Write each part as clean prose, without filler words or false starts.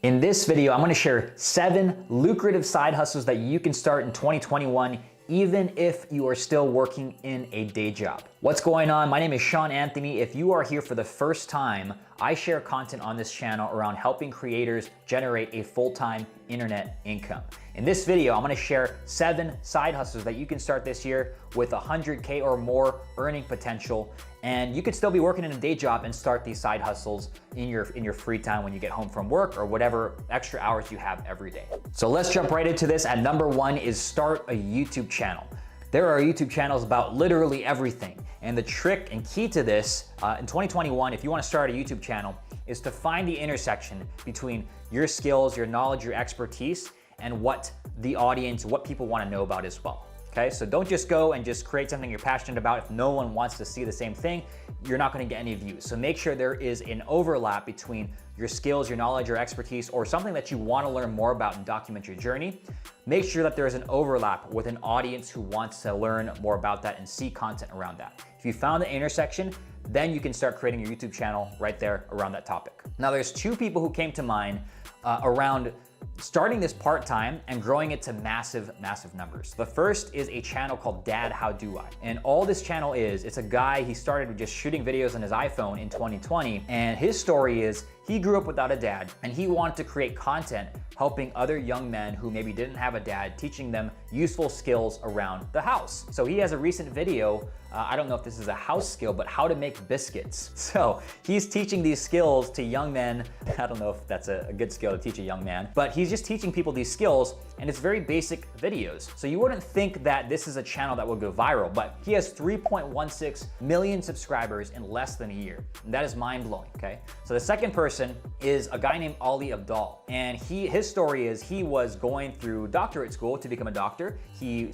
In this video, I'm gonna share 7 lucrative side hustles that you can start in 2021 even if you are still working in a day job. What's going on? My name is Sean Anthony. If you are here for the first time, I share content on this channel around helping creators generate a full-time internet income. In this video, I'm gonna share 7 side hustles that you can start this year with 100K or more earning potential, and you could still be working in a day job and start these side hustles in your free time when you get home from work or whatever extra hours you have every day. So let's jump right into this. At number 1 is start a YouTube channel. There are YouTube channels about literally everything. And the trick and key to this in 2021, if you want to start a YouTube channel, is to find the intersection between your skills, your knowledge, your expertise, and what the audience, what people want to know about as well. Okay, so don't just go and just create something you're passionate about. If no one wants to see the same thing, you're not going to get any views. So make sure there is an overlap between your skills, your knowledge, your expertise, or something that you want to learn more about and document your journey. Make sure that there is an overlap with an audience who wants to learn more about that and see content around that. If you found the intersection, then you can start creating your YouTube channel right there around that topic. Now, there's 2 people who came to mind around starting this part-time and growing it to massive numbers. The first is a channel called Dad, How Do I? And all this channel is, it's a guy, he started with just shooting videos on his iPhone in 2020. And his story is, he grew up without a dad and he wanted to create content helping other young men who maybe didn't have a dad, teaching them useful skills around the house. So he has a recent video, I don't know if this is a house skill, but how to make biscuits. So he's teaching these skills to young men. I don't know if that's a good skill to teach a young man, but he's just teaching people these skills, and it's very basic videos. So you wouldn't think that this is a channel that will go viral, but he has 3.16 million subscribers in less than a year. And that is mind-blowing, okay? So the second person is a guy named Ali Abdal, and his story is he was going through doctorate school to become a doctor.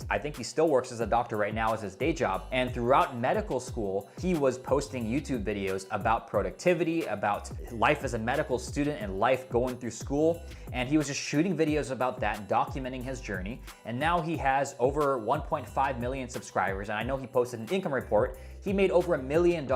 I think he still works as a doctor right now as his day job, and throughout medical school, he was posting YouTube videos about productivity, about life as a medical student and life going through school, and he was just shooting videos about that, documenting his journey, and now he has over 1.5 million subscribers, and I know he posted an income report. He made over $1 million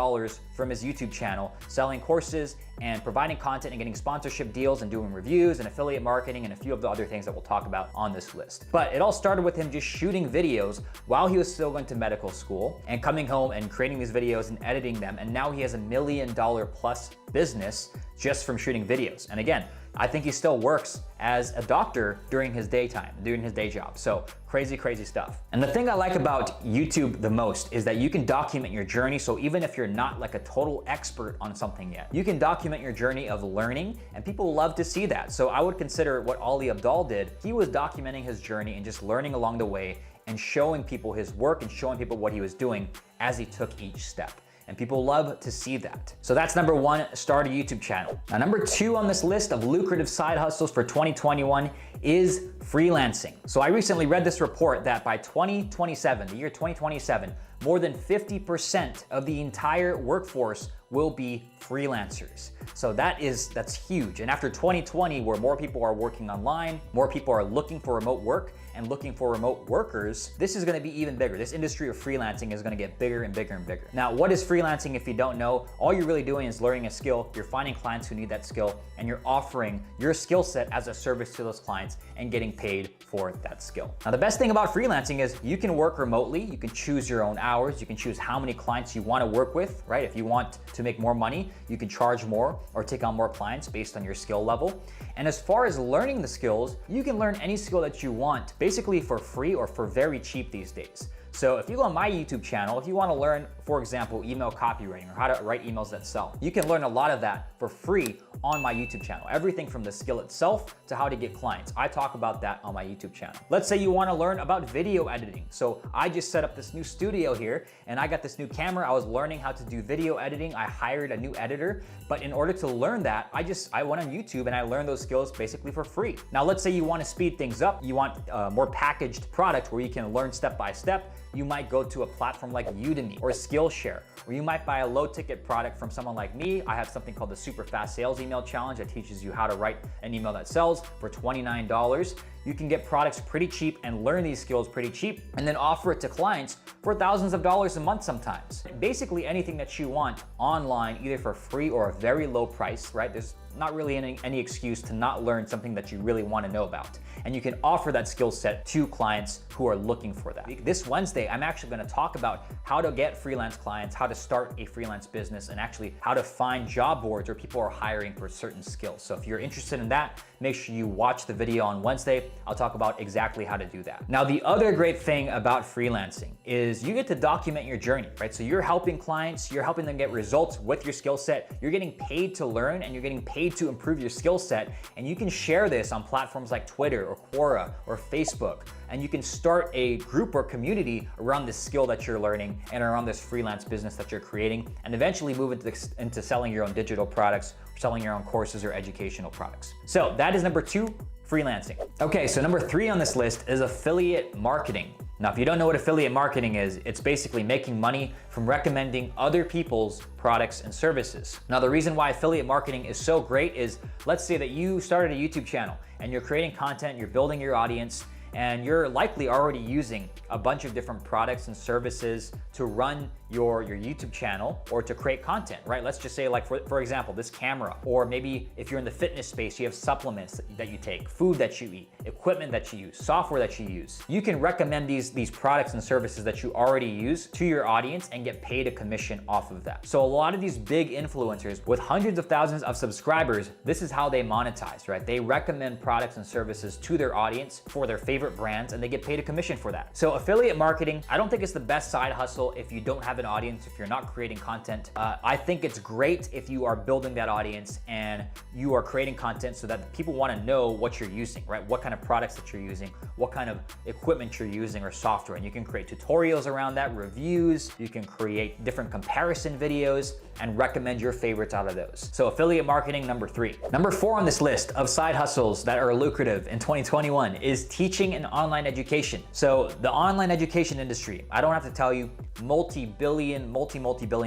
from his YouTube channel, selling courses and providing content and getting sponsorship deals and doing reviews and affiliate marketing and a few of the other things that we'll talk about on this list. But it all started with him just shooting videos while he was still going to medical school and coming home and creating these videos and editing them. And now he has $1 million plus business just from shooting videos. And again, I think he still works as a doctor during his daytime, doing his day job. So crazy stuff. And the thing I like about YouTube the most is that you can document your journey. So even if you're not like a total expert on something yet, you can document your journey of learning, and people love to see that. So I would consider what Ali Abdal did. He was documenting his journey and just learning along the way and showing people his work and showing people what he was doing as he took each step. And people love to see that. So that's number 1, start a YouTube channel. Now, number 2 on this list of lucrative side hustles for 2021 is freelancing. So I recently read this report that by 2027, the year 2027, more than 50% of the entire workforce will be freelancers. So that's huge. And after 2020, where more people are working online, more people are looking for remote work and looking for remote workers, this is gonna be even bigger. This industry of freelancing is gonna get bigger and bigger and bigger. Now, what is freelancing if you don't know? All you're really doing is learning a skill, you're finding clients who need that skill, and you're offering your skill set as a service to those clients and getting paid for that skill. Now, the best thing about freelancing is you can work remotely, you can choose your own hours, you can choose how many clients you wanna work with, right? If you want to make more money, you can charge more or take on more clients based on your skill level. And as far as learning the skills, you can learn any skill that you want, basically for free or for very cheap these days. So if you go on my YouTube channel, if you want to learn, for example, email copywriting or how to write emails that sell, you can learn a lot of that for free on my YouTube channel. Everything from the skill itself to how to get clients. I talk about that on my YouTube channel. Let's say you want to learn about video editing. So I just set up this new studio here and I got this new camera. I was learning how to do video editing. I hired a new editor, but in order to learn that, I went on YouTube and I learned those skills basically for free. Now, let's say you want to speed things up. You want a more packaged product where you can learn step by step. You might go to a platform like Udemy or Skillshare, or you might buy a low ticket product from someone like me. I have something called the Super Fast Sales Email Challenge that teaches you how to write an email that sells for $29. You can get products pretty cheap and learn these skills pretty cheap and then offer it to clients for thousands of dollars a month sometimes. Basically anything that you want online, either for free or a very low price, right? There's not really any excuse to not learn something that you really want to know about. And you can offer that skill set to clients who are looking for that. This Wednesday, I'm actually going to talk about how to get freelance clients, how to start a freelance business, and actually how to find job boards where people are hiring for certain skills. So if you're interested in that, make sure you watch the video on Wednesday. I'll talk about exactly how to do that. Now, the other great thing about freelancing is you get to document your journey, right? So you're helping clients, you're helping them get results with your skill set, you're getting paid to learn, and you're getting paid to improve your skill set, and you can share this on platforms like Twitter or Quora or Facebook, and you can start a group or community around this skill that you're learning and around this freelance business that you're creating, and eventually move into selling your own digital products, selling your own courses or educational products. So that is number 2, freelancing. Okay, so number 3 on this list is affiliate marketing. Now, if you don't know what affiliate marketing is, it's basically making money from recommending other people's products and services. Now, the reason why affiliate marketing is so great is, let's say that you started a YouTube channel and you're creating content, you're building your audience, and you're likely already using a bunch of different products and services to run your YouTube channel or to create content, right? Let's just say, like, for example, this camera, or maybe if you're in the fitness space, you have supplements that you take, food that you eat, equipment that you use, software that you use. You can recommend these products and services that you already use to your audience and get paid a commission off of that. So a lot of these big influencers with hundreds of thousands of subscribers, this is how they monetize, right? They recommend products and services to their audience for their favorite brands, and they get paid a commission for that. So affiliate marketing, I don't think it's the best side hustle if you don't have an audience, if you're not creating content. I think it's great if you are building that audience and you are creating content so that people want to know what you're using, right? What kind of products that you're using, what kind of equipment you're using or software. And you can create tutorials around that, reviews, you can create different comparison videos and recommend your favorites out of those. So affiliate marketing, number 3. Number 4 on this list of side hustles that are lucrative in 2021 is teaching and online education. So the online education industry, I don't have to tell you, multi-billion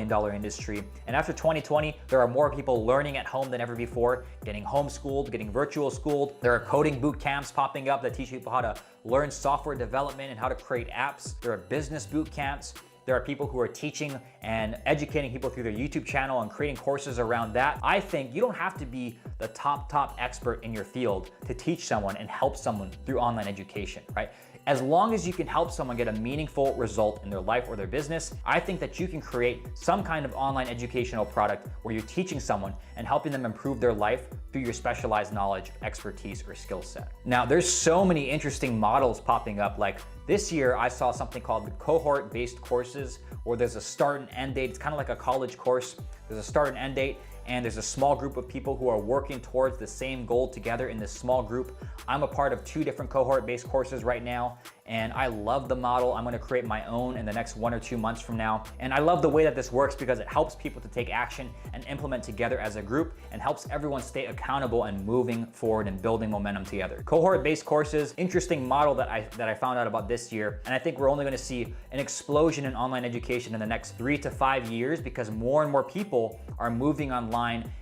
dollar industry. And after 2020, there are more people learning at home than ever before, getting homeschooled, getting virtual schooled. There are coding boot camps popping up that teach people how to learn software development and how to create apps. There are business boot camps. There are people who are teaching and educating people through their YouTube channel and creating courses around that. I think you don't have to be the top expert in your field to teach someone and help someone through online education, right? As long as you can help someone get a meaningful result in their life or their business, I think that you can create some kind of online educational product where you're teaching someone and helping them improve their life through your specialized knowledge, expertise, or skill set. Now, there's so many interesting models popping up. Like this year, I saw something called the cohort-based courses, where there's a start and end date. It's kind of like a college course. There's a start and end date, and there's a small group of people who are working towards the same goal together in this small group. I'm a part of 2 different cohort-based courses right now, and I love the model. I'm gonna create my own in the next 1 or 2 months from now. And I love the way that this works because it helps people to take action and implement together as a group, and helps everyone stay accountable and moving forward and building momentum together. Cohort-based courses, interesting model that I found out about this year. And I think we're only gonna see an explosion in online education in the next 3 to 5 years because more and more people are moving online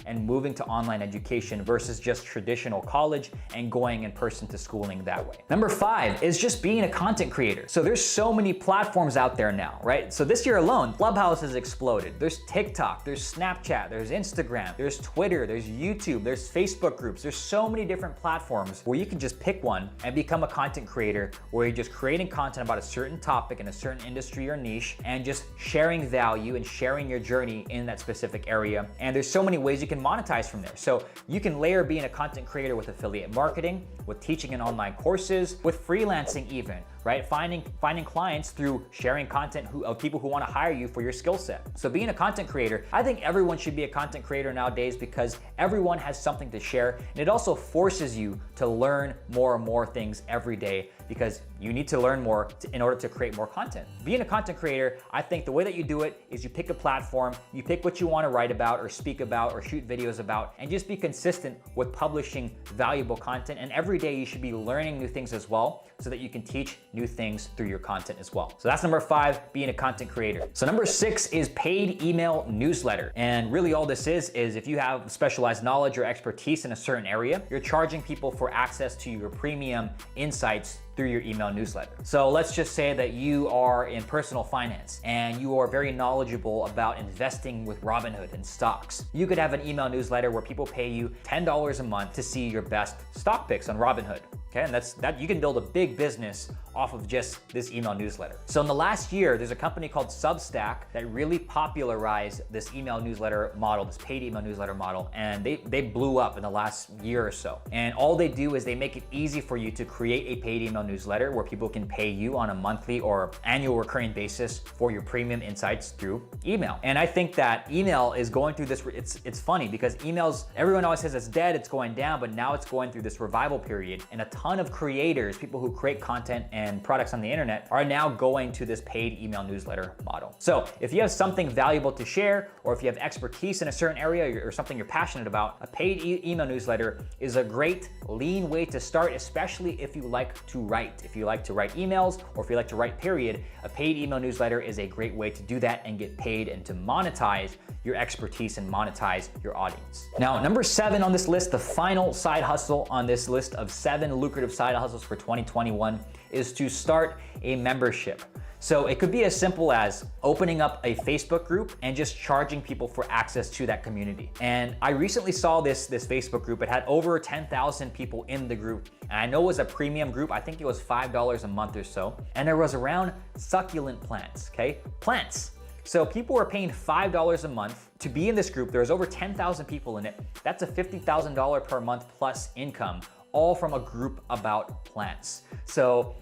and moving to online education versus just traditional college and going in person to schooling that way. Number 5 is just being a content creator. So there's so many platforms out there now, right? So this year alone, Clubhouse has exploded. There's TikTok, there's Snapchat, there's Instagram, there's Twitter, there's YouTube, there's Facebook groups. There's so many different platforms where you can just pick one and become a content creator, where you're just creating content about a certain topic in a certain industry or niche and just sharing value and sharing your journey in that specific area. And there's so many ways you can monetize from there. So you can layer being a content creator with affiliate marketing, with teaching and online courses, with freelancing even, right? Finding clients through sharing content of people who want to hire you for your skill set. So being a content creator, I think everyone should be a content creator nowadays because everyone has something to share, and it also forces you to learn more and more things every day because you need to learn more in order to create more content. Being a content creator, I think the way that you do it is you pick a platform, you pick what you want to write about or speak about or shoot videos about, and just be consistent with publishing valuable content. And every day you should be learning new things as well so that you can teach teach new things through your content as well. So that's number 5, being a content creator. So number 6 is paid email newsletter. And really all this is if you have specialized knowledge or expertise in a certain area, you're charging people for access to your premium insights through your email newsletter. So let's just say that you are in personal finance and you are very knowledgeable about investing with Robinhood and stocks. You could have an email newsletter where people pay you $10 a month to see your best stock picks on Robinhood. Okay, and that you can build a big business off of just this email newsletter. So in the last year, there's a company called Substack that really popularized this email newsletter model, this paid email newsletter model, and they blew up in the last year or so. And all they do is they make it easy for you to create a paid email newsletter where people can pay you on a monthly or annual recurring basis for your premium insights through email. And I think that email is going through this, it's funny because emails, everyone always says it's dead, it's going down, but now it's going through this revival period, and a ton of creators, people who create content and products on the internet, are now going to this paid email newsletter model. So if you have something valuable to share, or if you have expertise in a certain area or something you're passionate about, a paid email newsletter is a great lean way to start, especially if you like to write. If you like to write emails, or if you like to write period, a paid email newsletter is a great way to do that and get paid and to monetize your expertise and monetize your audience. Now, number 7 on this list, the final side hustle on this list of 7 lucrative side hustles for 2021 is to start a membership. So it could be as simple as opening up a Facebook group and just charging people for access to that community. And I recently saw this Facebook group. It had over 10,000 people in the group. And I know it was a premium group. I think it was $5 a month or so. And there was around succulent plants, okay? Plants. So people were paying $5 a month to be in this group. There's over 10,000 people in it. That's a $50,000 per month plus income, all from a group about plants. So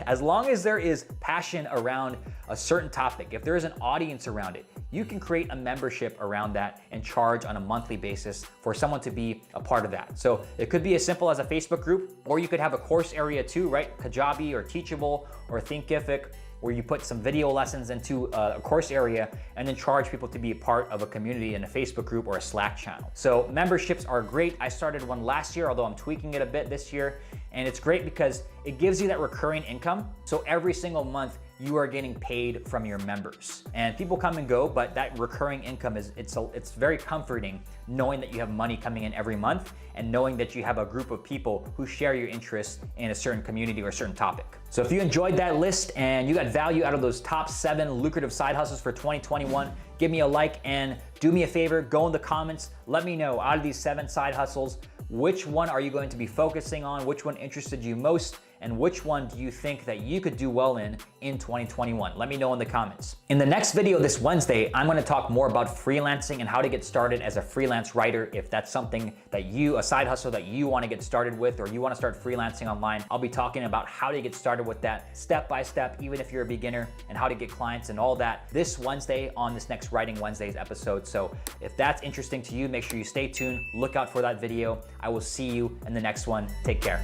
as long as there is passion around a certain topic, if there is an audience around it, you can create a membership around that and charge on a monthly basis for someone to be a part of that. So it could be as simple as a Facebook group, or you could have a course area too, right? Kajabi or Teachable or Thinkific, where you put some video lessons into a course area and then charge people to be a part of a community in a Facebook group or a Slack channel. So memberships are great. I started one last year, although I'm tweaking it a bit this year. And it's great because it gives you that recurring income. So every single month, you are getting paid from your members. And people come and go, but that recurring income it's very comforting knowing that you have money coming in every month and knowing that you have a group of people who share your interests in a certain community or a certain topic. So if you enjoyed that list and you got value out of those top 7 lucrative side hustles for 2021, give me a like and do me a favor, go in the comments, let me know out of these 7 side hustles, which one are you going to be focusing on? Which one interested you most? And which one do you think that you could do well in 2021? Let me know in the comments. In the next video this Wednesday, I'm gonna talk more about freelancing and how to get started as a freelance writer. If that's something that a side hustle that you wanna get started with, or you wanna start freelancing online, I'll be talking about how to get started with that step by step, even if you're a beginner, and how to get clients and all that this Wednesday on this next Writing Wednesdays episode. So if that's interesting to you, make sure you stay tuned, look out for that video. I will see you in the next one. Take care.